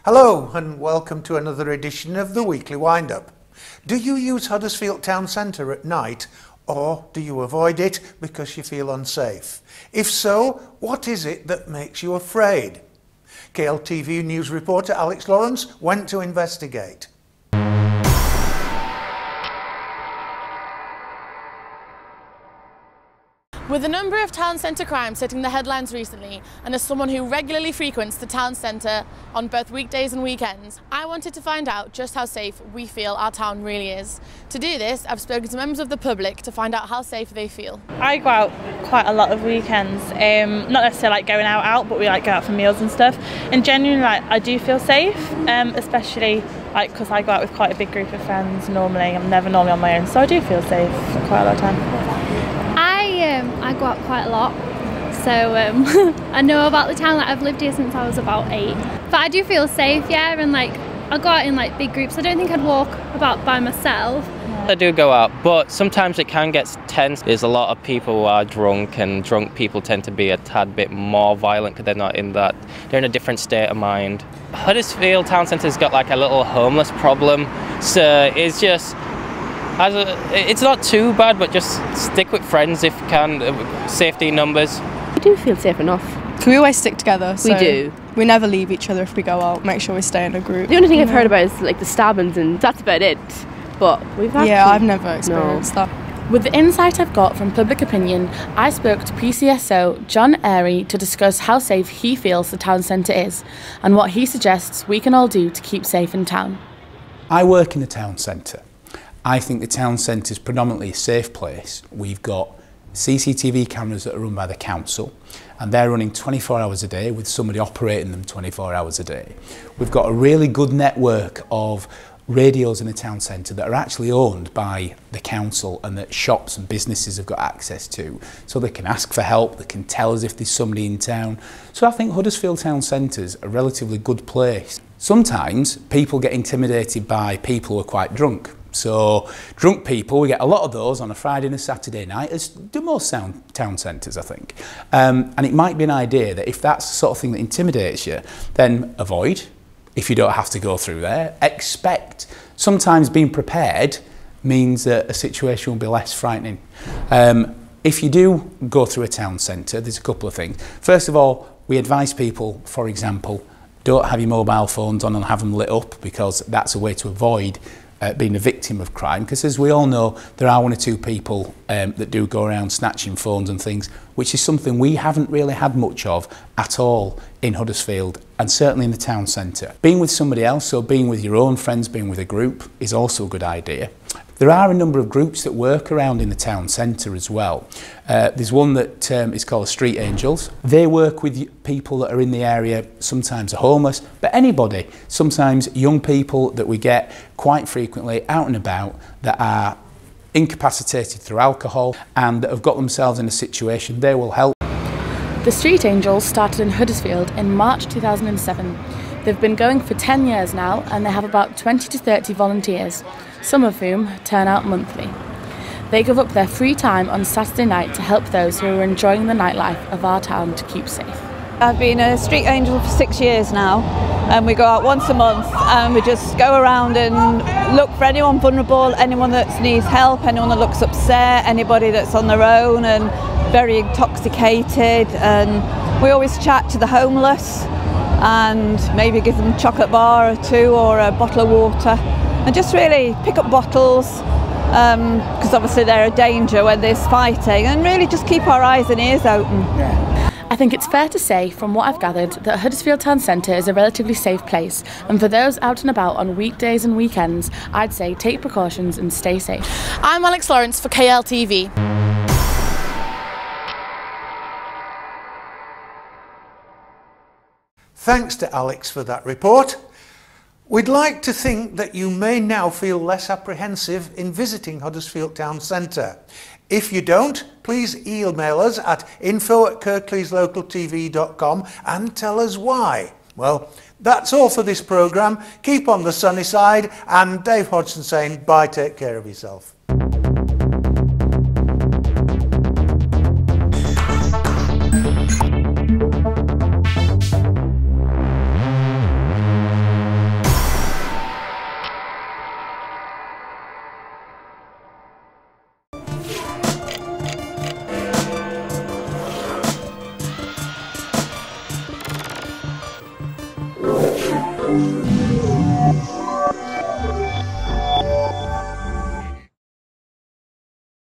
Hello and welcome to another edition of the Weekly Wind-Up. Do you use Huddersfield Town Centre at night, or do you avoid it because you feel unsafe? If so, what is it that makes you afraid? KLTV news reporter Alex Laurence went to investigate. With a number of town centre crimes hitting the headlines recently, and as someone who regularly frequents the town centre on both weekdays and weekends, I wanted to find out just how safe we feel our town really is. To do this, I've spoken to members of the public to find out how safe they feel. I go out quite a lot of weekends, not necessarily like going out, but we like go out for meals and stuff. And genuinely, I do feel safe, especially because I go out with quite a big group of friends normally. I'm never normally on my own, so I do feel safe quite a lot of time. I go out quite a lot, so I know about the town. I've lived here since I was about 8. But I do feel safe, yeah, and I go out in big groups. I don't think I'd walk about by myself. I do go out, but sometimes it can get tense. There's a lot of people who are drunk, and drunk people tend to be a tad bit more violent because they're in a different state of mind. Huddersfield Town Centre's got like a little homeless problem, so it's just, it's not too bad, but just stick with friends if you can, safety in numbers. We do feel safe enough. We always stick together. So we do. We never leave each other if we go out, make sure we stay in a group. The only thing I've heard about is like the stabbings, and that's about it. But I've never experienced that. With the insight I've got from public opinion, I spoke to PCSO John Airy to discuss how safe he feels the town centre is and what he suggests we can all do to keep safe in town. I work in the town centre. I think the town centre is predominantly a safe place. We've got CCTV cameras that are run by the council, and they're running 24 hours a day with somebody operating them 24 hours a day. We've got a really good network of radios in the town centre that are actually owned by the council and that shops and businesses have got access to, so they can ask for help, they can tell us if there's somebody in town. So I think Huddersfield Town Centre's a relatively good place. Sometimes people get intimidated by people who are quite drunk. So drunk people, we get a lot of those on a Friday and a Saturday night, as do most town centres, I think. And it might be an idea that if that's the sort of thing that intimidates you, then avoid. If you don't have to go through there, expect. Sometimes being prepared means that a situation will be less frightening. If you do go through a town centre, there's a couple of things. First of all, we advise people, for example, don't have your mobile phones on and have them lit up, because that's a way to avoid being a victim of crime, because as we all know, there are one or two people that do go around snatching phones and things, which is something we haven't really had much of at all in Huddersfield, and certainly in the town centre. Being with somebody else, so being with your own friends, being with a group, is also a good idea. There are a number of groups that work around in the town centre as well. There's one that is called Street Angels. They work with people that are in the area, sometimes are homeless, but anybody, sometimes young people that we get quite frequently out and about that are incapacitated through alcohol and that have got themselves in a situation, they will help. The Street Angels started in Huddersfield in March 2007. They've been going for 10 years now, and they have about 20 to 30 volunteers, some of whom turn out monthly. They give up their free time on Saturday night to help those who are enjoying the nightlife of our town to keep safe. I've been a street angel for 6 years now, and we go out once a month and we just go around and look for anyone vulnerable, anyone that needs help, anyone that looks upset, anybody that's on their own and very intoxicated, and we always chat to the homeless and maybe give them a chocolate bar or two or a bottle of water, and just really pick up bottles, because obviously they're a danger when there's fighting, and really just keep our eyes and ears open. I think it's fair to say, from what I've gathered, that Huddersfield Town Centre is a relatively safe place, and for those out and about on weekdays and weekends, I'd say take precautions and stay safe. I'm Alex Laurence for KLTV. Thanks to Alex for that report. We'd like to think that you may now feel less apprehensive in visiting Huddersfield Town Centre. If you don't, please email us at info@kirkleeslocaltv.com and tell us why. Well, that's all for this programme. Keep on the sunny side, and Dave Hodgson saying bye, take care of yourself.